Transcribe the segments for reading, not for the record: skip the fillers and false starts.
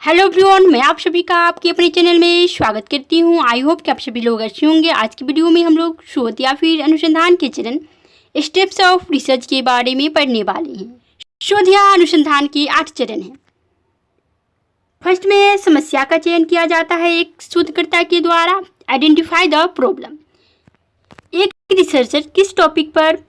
Hello everyone, मैं आप सभी का आपके अपने चैनल में स्वागत करती हूं। आई होप कि आप सभी लोग अच्छे होंगे। आज की वीडियो में हम लोग शोध या फिर अनुसंधान के चरण स्टेप्स ऑफ रिसर्च के बारे में पढ़ने वाले हैं। शोध या अनुसंधान के 8 चरण हैं। फर्स्ट में समस्या का चयन किया जाता है एक शोधकर्ता के द्वारा। Identify the problem. एक रिसर्चर किस टॉपिक पर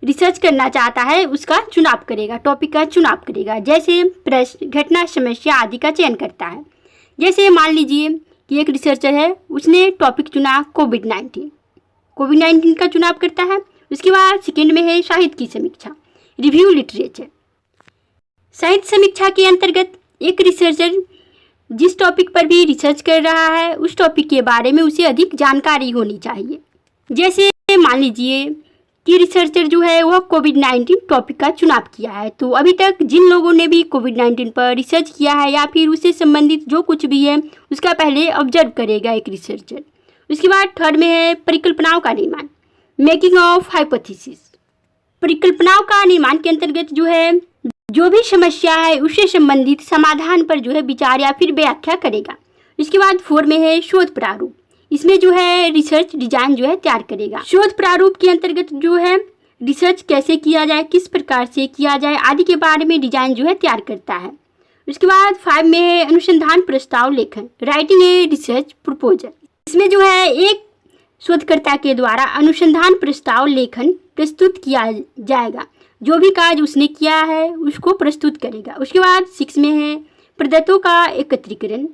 रिसर्च करना चाहता है उसका चुनाव करेगा, टॉपिक का चुनाव करेगा। जैसे प्रश्न, घटना, समस्या आदि का चयन करता है। जैसे मान लीजिए कि एक रिसर्चर है, उसने टॉपिक चुना कोविड-19 का चुनाव करता है। उसके बाद सेकेंड में है साहित्य की समीक्षा, रिव्यू लिटरेचर। साहित्य समीक्षा के अंतर्गत एक रिसर्चर जिस टॉपिक पर भी रिसर्च कर रहा है उस टॉपिक के बारे में उसे अधिक जानकारी होनी चाहिए। जैसे मान लीजिए कि रिसर्चर जो है वह कोविड-19 टॉपिक का चुनाव किया है, तो अभी तक जिन लोगों ने भी कोविड-19 पर रिसर्च किया है या फिर उससे संबंधित जो कुछ भी है उसका पहले ऑब्जर्व करेगा एक रिसर्चर। उसके बाद थर्ड में है परिकल्पनाओं का निर्माण, मेकिंग ऑफ हाइपोथेसिस। परिकल्पनाओं का निर्माण के अंतर्गत जो है जो भी समस्या है उससे संबंधित समाधान पर जो है विचार या फिर व्याख्या करेगा। इसके बाद फोर में है शोध प्रारूप। इसमें जो है रिसर्च डिजाइन जो है तैयार करेगा। शोध प्रारूप के अंतर्गत जो है रिसर्च कैसे किया जाए, किस प्रकार से किया जाए आदि के बारे में डिजाइन जो है तैयार करता है। उसके बाद 5 में है अनुसंधान प्रस्ताव लेखन, राइटिंग ए रिसर्च प्रपोजल। इसमें जो है एक शोधकर्ता के द्वारा अनुसंधान प्रस्ताव लेखन प्रस्तुत किया जाएगा। जो भी कार्य उसने किया है उसको प्रस्तुत करेगा। उसके बाद 6 में है प्रदत्तों का एकत्रीकरण,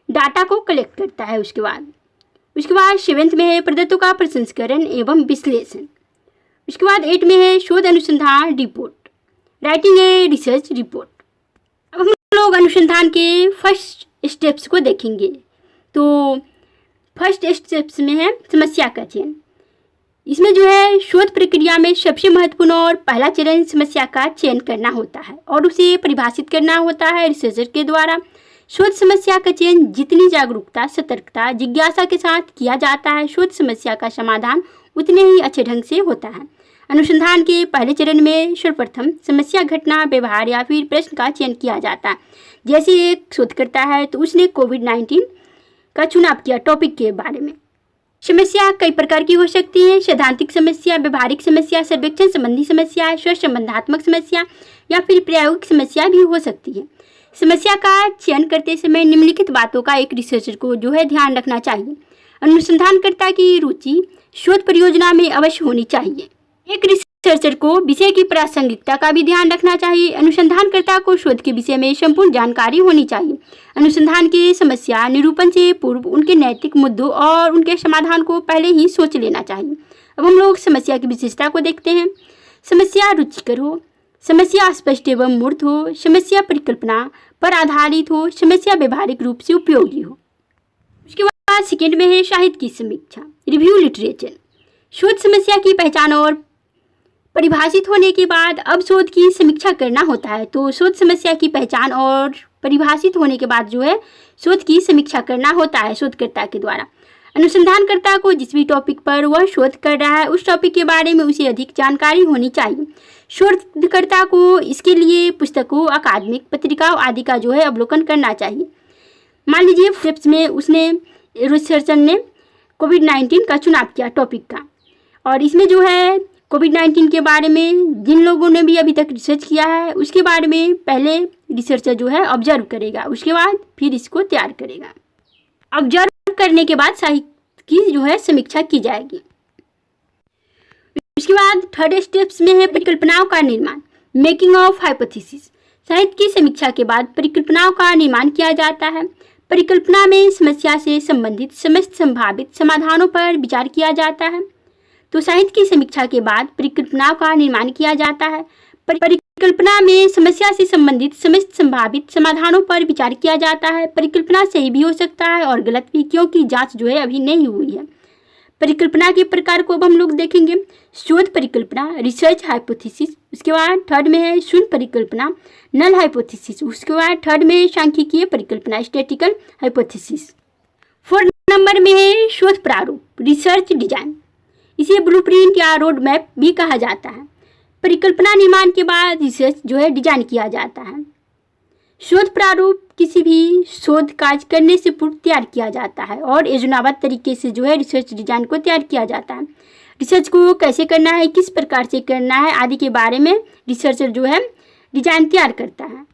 डाटा को कलेक्ट करता है। उसके बाद 7 में है प्रदत्तों का प्रसंस्करण एवं विश्लेषण। उसके बाद 8 में है शोध अनुसंधान report, writing a research report. अब हम लोग अनुसंधान के फर्स्ट स्टेप्स को देखेंगे। तो फर्स्ट स्टेप्स में है समस्या का चयन। इसमें जो है शोध प्रक्रिया में सबसे महत्वपूर्ण और पहला चरण समस्या का चयन करना होता है और उसे परिभाषित करना होता है रिसर्चर के द्वारा। शोध समस्या का चयन जितनी जागरूकता, सतर्कता, जिज्ञासा के साथ किया जाता है, शोध समस्या का समाधान उतने ही अच्छे ढंग से होता है। अनुसंधान के पहले चरण में सर्वप्रथम समस्या, घटना, व्यवहार या फिर प्रश्न का चयन किया जाता है। जैसे एक शोधकर्ता है तो उसने कोविड-19 का चुनाव किया टॉपिक के बारे में। समस्या कई प्रकार की हो सकती है। सैद्धांतिक समस्या, व्यवहारिक समस्या, सर्वेक्षण संबंधी समस्या, स्वसंबंधात्मक समस्या या फिर प्रायोगिक समस्या भी हो सकती है। समस्या का चयन करते समय निम्नलिखित बातों का एक रिसर्चर को जो है ध्यान रखना चाहिए। अनुसंधानकर्ता की रुचि शोध परियोजना में अवश्य होनी चाहिए। एक रिसर्चर को विषय की प्रासंगिकता का भी ध्यान रखना चाहिए। अनुसंधानकर्ता को शोध के विषय में संपूर्ण जानकारी होनी चाहिए। अनुसंधान की समस्या निरूपण से पूर्व उनके नैतिक मुद्दों और उनके समाधान को पहले ही सोच लेना चाहिए। अब हम लोग समस्या की विशेषता को देखते हैं। समस्या रुचिकर हो, समस्या स्पष्ट एवं मूर्त हो, समस्या परिकल्पना पर आधारित हो, समस्या व्यवहारिक रूप से उपयोगी हो। उसके बाद सेकेंड में है साहित्य की समीक्षा, रिव्यू लिटरेचर। शोध समस्या की पहचान और परिभाषित होने के बाद अब शोध की समीक्षा करना होता है। तो शोध समस्या की पहचान और परिभाषित होने के बाद जो है शोध की समीक्षा करना होता है शोधकर्ता के द्वारा। अनुसंधानकर्ता को जिस भी टॉपिक पर वह शोध कर रहा है उस टॉपिक के बारे में उसे अधिक जानकारी होनी चाहिए। शोधकर्ता को इसके लिए पुस्तकों, अकादमिक पत्रिकाओं आदि का जो है अवलोकन करना चाहिए। मान लीजिए स्टेप्स में उसने रिसर्चर ने कोविड-19 का चुनाव किया टॉपिक का, और इसमें जो है कोविड-19 के बारे में जिन लोगों ने भी अभी तक रिसर्च किया है उसके बारे में पहले रिसर्चर जो है ऑब्जर्व करेगा। उसके बाद फिर इसको तैयार करेगा। ऑब्जर्व करने के बाद साहित्य की जो है समीक्षा की जाएगी। उसके बाद थर्ड स्टेप्स में है परिकल्पनाओं का निर्माण, मेकिंग ऑफ हाइपोथेसिस। साहित्य की समीक्षा के बाद परिकल्पनाओं का निर्माण किया जाता है। परिकल्पना में समस्या से संबंधित समस्त संभावित समाधानों पर विचार किया जाता है। तो साहित्य की समीक्षा के बाद परिकल्पनाओं का निर्माण किया जाता है। परिकल्पना में समस्या से संबंधित समस्त संभावित समाधानों पर विचार किया जाता है। परिकल्पना सही भी हो सकता है और गलत भी, क्योंकि जांच जो है अभी नहीं हुई है। परिकल्पना के प्रकार को अब हम लोग देखेंगे। शोध परिकल्पना, रिसर्च हाइपोथेसिस। उसके बाद थर्ड में है शून्य परिकल्पना, नल हाइपोथेसिस। उसके बाद थर्ड में सांख्यिकीय परिकल्पना, स्टैटिकल हाइपोथेसिस। फोर्थ नंबर में है शोध प्रारूप, रिसर्च डिजाइन। इसे ब्लूप्रिंट या रोड मैप भी कहा जाता है। परिकल्पना निर्माण के बाद रिसर्च जो है डिजाइन किया जाता है। शोध प्रारूप किसी भी शोध कार्य करने से पूर्व तैयार किया जाता है और योजनाबद्ध तरीके से जो है रिसर्च डिजाइन को तैयार किया जाता है। रिसर्च को कैसे करना है, किस प्रकार से करना है आदि के बारे में रिसर्चर जो है डिजाइन तैयार करता है।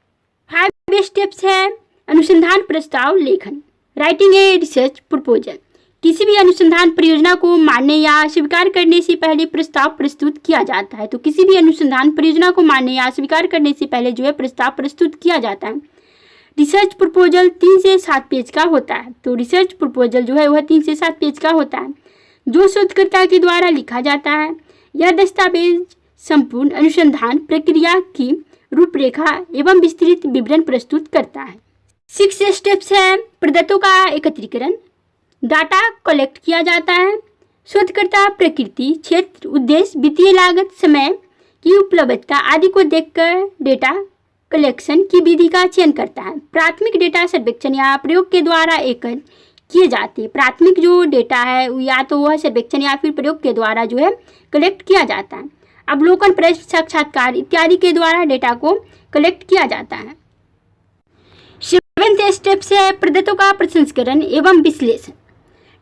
5 स्टेप्स है अनुसंधान प्रस्ताव लेखन, राइटिंग ए रिसर्च प्रपोजल। किसी भी अनुसंधान परियोजना को मानने या स्वीकार करने से पहले प्रस्ताव प्रस्तुत किया जाता है। तो किसी भी अनुसंधान परियोजना को मानने या स्वीकार करने से पहले जो है प्रस्ताव प्रस्तुत किया जाता है। रिसर्च प्रपोजल 3 से 7 पेज का होता है। तो रिसर्च प्रपोजल जो है वह 3 से 7 पेज का होता है, जो शोधकर्ता के द्वारा लिखा जाता है। यह दस्तावेज संपूर्ण अनुसंधान प्रक्रिया की रूपरेखा एवं विस्तृत विवरण प्रस्तुत करता है। 6 स्टेप्स है प्रदत्तों का एकत्रीकरण, डाटा कलेक्ट किया जाता है। शोधकर्ता प्रकृति, क्षेत्र, उद्देश्य, वित्तीय लागत, समय की उपलब्धता आदि को देखकर डेटा कलेक्शन की विधि का चयन करता है। प्राथमिक डेटा सर्वेक्षण या प्रयोग के द्वारा एकत्र किए जाते हैं। प्राथमिक जो डेटा है या तो वह सर्वेक्षण या फिर प्रयोग के द्वारा जो है कलेक्ट किया जाता है। अवलोकन, प्रश्न, साक्षात्कार इत्यादि के द्वारा डेटा को कलेक्ट किया जाता है। 7 स्टेप्स है प्रदत्तों का प्रसंस्करण एवं विश्लेषण।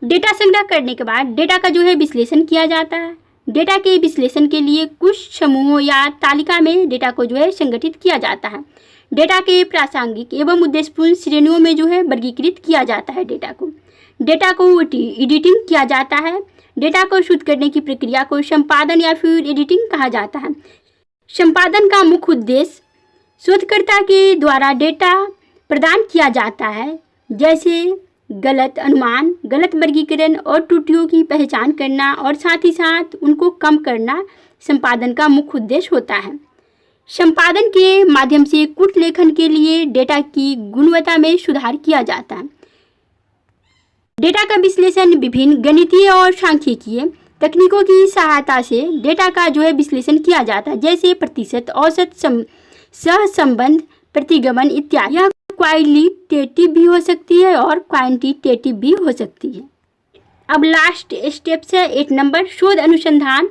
डेटा संग्रह करने के बाद डेटा का जो है विश्लेषण किया जाता है। डेटा के विश्लेषण के लिए कुछ समूहों या तालिका में डेटा को जो है संगठित किया जाता है। डेटा के प्रासंगिक एवं उद्देश्यपूर्ण श्रेणियों में जो है वर्गीकृत किया जाता है। डेटा को एडिटिंग किया जाता है। डेटा को शुद्ध करने की प्रक्रिया को संपादन या फिर एडिटिंग कहा जाता है। संपादन का मुख्य उद्देश्य शोधकर्ता के द्वारा डेटा प्रदान किया जाता है, जैसे गलत अनुमान, गलत वर्गीकरण और त्रुटियों की पहचान करना और साथ ही साथ उनको कम करना संपादन का मुख्य उद्देश्य होता है। संपादन के माध्यम से कूट लेखन के लिए डेटा की गुणवत्ता में सुधार किया जाता है। डेटा का विश्लेषण विभिन्न गणितीय और सांख्यिकीय तकनीकों की सहायता से डेटा का जो है विश्लेषण किया जाता है, जैसे प्रतिशत, औसत, सहसंबंध, प्रतिगमन इत्यादि। क्वालिटेटिव भी हो सकती है और क्वांटिटेटिव भी हो सकती है। अब लास्ट स्टेप्स है 8 नंबर, शोध अनुसंधान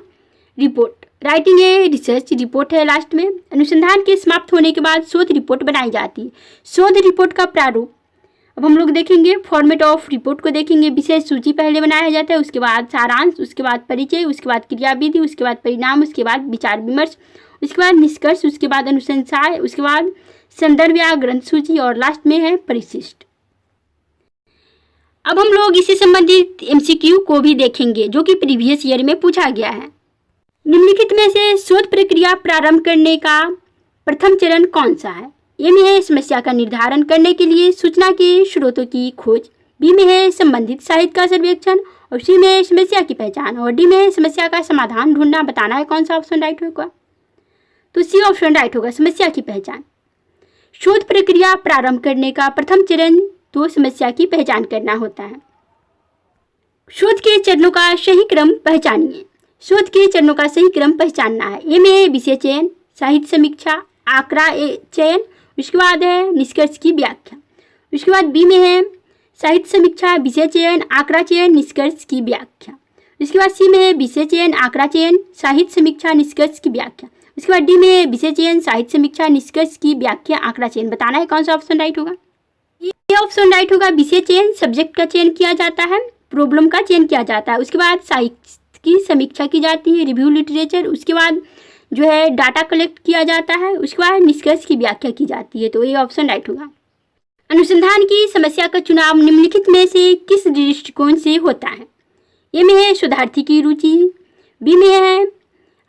report, writing a research report है लास्ट में। अनुसंधान के समाप्त होने के बाद शोध रिपोर्ट बनाई जाती है। शोध रिपोर्ट का प्रारूप अब हम लोग देखेंगे। फॉर्मेट ऑफ रिपोर्ट को देखेंगे। विषय सूची पहले बनाया जाता है, उसके बाद सारांश, उसके बाद परिचय, उसके बाद क्रियाविधि, उसके बाद परिणाम, उसके बाद विचार विमर्श, उसके बाद निष्कर्ष, उसके बाद अनुशंसाएं, उसके बाद संदर्भ या ग्रंथ सूची और लास्ट में है परिशिष्ट। अब हम लोग इससे संबंधित MCQ को भी देखेंगे जो कि प्रीवियस ईयर में पूछा गया है। निम्नलिखित में से शोध प्रक्रिया प्रारंभ करने का प्रथम चरण कौन सा है? ए में है समस्या का निर्धारण करने के लिए सूचना के स्रोतों की खोज, बी में है संबंधित साहित्य का सर्वेक्षण और सी में है समस्या की पहचान और डी में है समस्या का समाधान ढूंढना। बताना है कौन सा ऑप्शन राइट होगा। तो सी ऑप्शन राइट होगा, समस्या की पहचान। शोध प्रक्रिया प्रारंभ करने का प्रथम चरण तो समस्या की पहचान करना होता है। शोध के चरणों का सही क्रम पहचानिए। शोध के चरणों का सही क्रम पहचानना है। ए में है विषय चयन, साहित्य समीक्षा, आंकड़ा चयन, उसके बाद है निष्कर्ष की व्याख्या। उसके बाद बी में है साहित्य समीक्षा, विषय चयन, आंकड़ा चयन, निष्कर्ष की व्याख्या। उसके बाद सी में है विषय चयन, आंकड़ा चयन, साहित्य समीक्षा, निष्कर्ष की व्याख्या। उसके बाद डी में विषय चयन, साहित्य समीक्षा, निष्कर्ष की व्याख्या, आंकड़ा चयन। बताना है कौन सा ऑप्शन राइट होगा। ये ऑप्शन राइट होगा। विषय चयन, सब्जेक्ट का चयन किया जाता है, प्रॉब्लम का चयन किया जाता है, उसके बाद साहित्य की समीक्षा की जाती है, रिव्यू लिटरेचर, उसके बाद जो है डाटा कलेक्ट किया जाता है, उसके बाद निष्कर्ष की व्याख्या की जाती है। तो ये ऑप्शन राइट होगा। अनुसंधान की समस्या का चुनाव निम्नलिखित में से किस दृष्टिकोण से होता है? ए में है शोधार्थी की रुचि, बी में है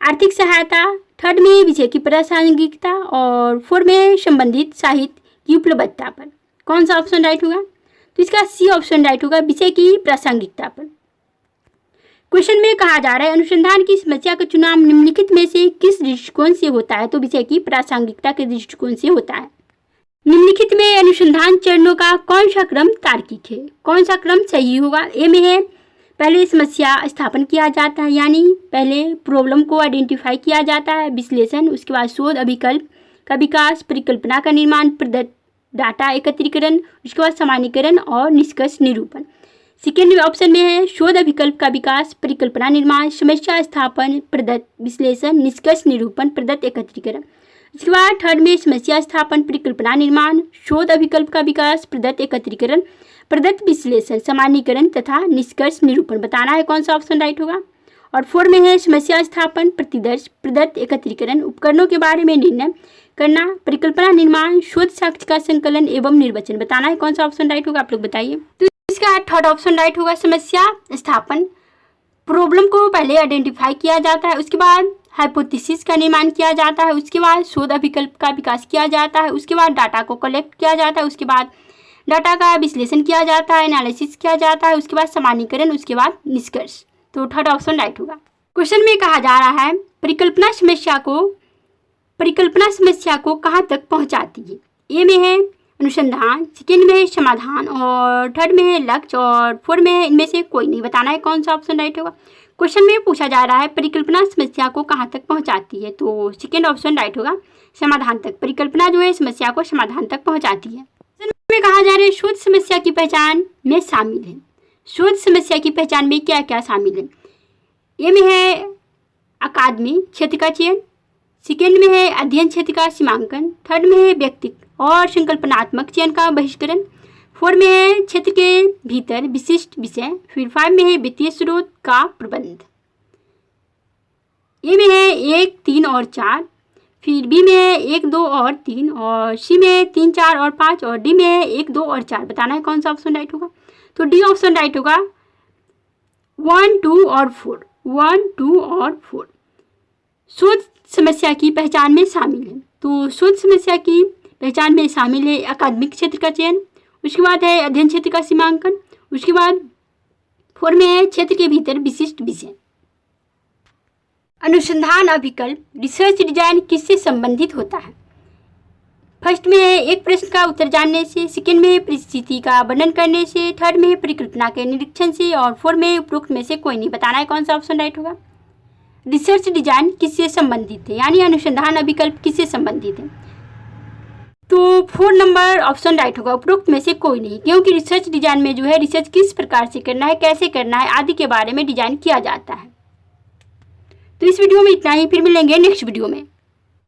आर्थिक सहायता, थर्ड में विषय की प्रासंगिकता और 4 में संबंधित साहित्य की उपलब्धता पर। कौन सा ऑप्शन राइट होगा? तो इसका सी ऑप्शन राइट होगा, विषय की प्रासंगिकता पर। क्वेश्चन में कहा जा रहा है अनुसंधान की समस्या का चुनाव निम्नलिखित में से किस दृष्टिकोण से होता है? तो विषय की प्रासंगिकता के दृष्टिकोण से होता है। निम्नलिखित में अनुसंधान चरणों का कौन सा क्रम तार्किक है? कौन सा क्रम सही होगा? ए में है पहले समस्या स्थापन किया जाता है, यानी पहले प्रॉब्लम को आइडेंटिफाई किया जाता है, विश्लेषण, उसके बाद शोध अभिकल्प का विकास, परिकल्पना का निर्माण, प्रदत्त डाटा एकत्रीकरण, उसके बाद सामान्यीकरण और निष्कर्ष निरूपण। सेकेंड ऑप्शन में है शोध अभिकल्प का विकास, परिकल्पना निर्माण, समस्या स्थापन, प्रदत्त विश्लेषण, निष्कर्ष निरूपण, प्रदत्त एकत्रीकरण। इसके बाद थर्ड में समस्या स्थापन, परिकल्पना निर्माण, शोध अभिकल्प का विकास, प्रदत्त एकत्रीकरण, प्रदत्त विश्लेषण, सामान्यीकरण तथा निष्कर्ष निरूपण बताना है। कौन सा ऑप्शन राइट होगा। और फोर में है समस्या स्थापन, प्रतिदर्श, प्रदत्त एकत्रीकरण, उपकरणों के बारे में निर्णय करना, परिकल्पना निर्माण, शोध साक्ष्य का संकलन एवं निर्वचन बताना है। कौन सा ऑप्शन राइट होगा, आप लोग बताइए। तो इसका थर्ड ऑप्शन राइट होगा समस्या स्थापन। प्रॉब्लम को पहले आइडेंटिफाई किया जाता है, उसके बाद हाइपोथेसिस का निर्माण किया जाता है, उसके बाद शोध अभिकल्प का विकास किया जाता है, उसके बाद डाटा को कलेक्ट किया जाता है, उसके बाद डाटा का विश्लेषण किया जाता है, एनालिसिस किया जाता है, उसके बाद सामान्यीकरण, उसके बाद निष्कर्ष। तो थर्ड ऑप्शन राइट होगा। क्वेश्चन में कहा जा रहा है परिकल्पना समस्या को कहाँ तक पहुँचाती है। ए में है अनुसंधान, सेकेंड में है समाधान, और थर्ड में है लक्ष्य, और फोर्थ में है इनमें से कोई नहीं बताना है। कौन सा ऑप्शन राइट होगा। क्वेश्चन में पूछा जा रहा है परिकल्पना समस्या को कहाँ तक पहुँचाती है, तो सेकेंड ऑप्शन राइट होगा, समाधान तक। परिकल्पना जो है समस्या को समाधान तक पहुँचाती है। क्वेश्चन में कहा जा रहा है शोध समस्या की पहचान में शामिल है। शोध समस्या की पहचान में क्या क्या शामिल है। ए में है अकादमी क्षेत्र का चयन, सेकेंड में है अध्ययन क्षेत्र का सीमांकन, थर्ड में है व्यक्तिगत और संकल्पनात्मक चयन का बहिष्करण, फोर में है क्षेत्र के भीतर विशिष्ट विषय, फिर फाइव में है वित्तीय स्रोत का प्रबंध। ए में है 1, 3 और 4, फिर बी में है 1, 2 और 3, और सी में है 3, 4 और 5, और डी में है 1, 2 और 4 बताना है। कौन सा ऑप्शन राइट होगा। तो डी ऑप्शन राइट होगा 1, 2 और 4, 1, 2 और 4 शोध समस्या की पहचान में शामिल है। तो शोध समस्या की पहचान में शामिल है अकादमिक क्षेत्र का चयन, उसके बाद है अध्ययन क्षेत्र का सीमांकन, उसके बाद फोर में है क्षेत्र के भीतर विशिष्ट विषय। अनुसंधान अभिकल्प रिसर्च डिजाइन किससे संबंधित होता है। फर्स्ट में है एक प्रश्न का उत्तर जानने से, सेकेंड में है परिस्थिति का वर्णन करने से, थर्ड में है परिकल्पना के निरीक्षण से, और फोर्थ में उपरोक्त में से कोई नहीं बताना है। कौन सा ऑप्शन राइट होगा। रिसर्च डिजाइन किससे संबंधित है, यानी अनुसंधान अभिकल्प किससे संबंधित है। तो 4 नंबर ऑप्शन राइट होगा, उपरोक्त में से कोई नहीं, क्योंकि रिसर्च डिजाइन में जो है रिसर्च किस प्रकार से करना है, कैसे करना है आदि के बारे में डिजाइन किया जाता है। तो इस वीडियो में इतना ही, फिर मिलेंगे नेक्स्ट वीडियो में।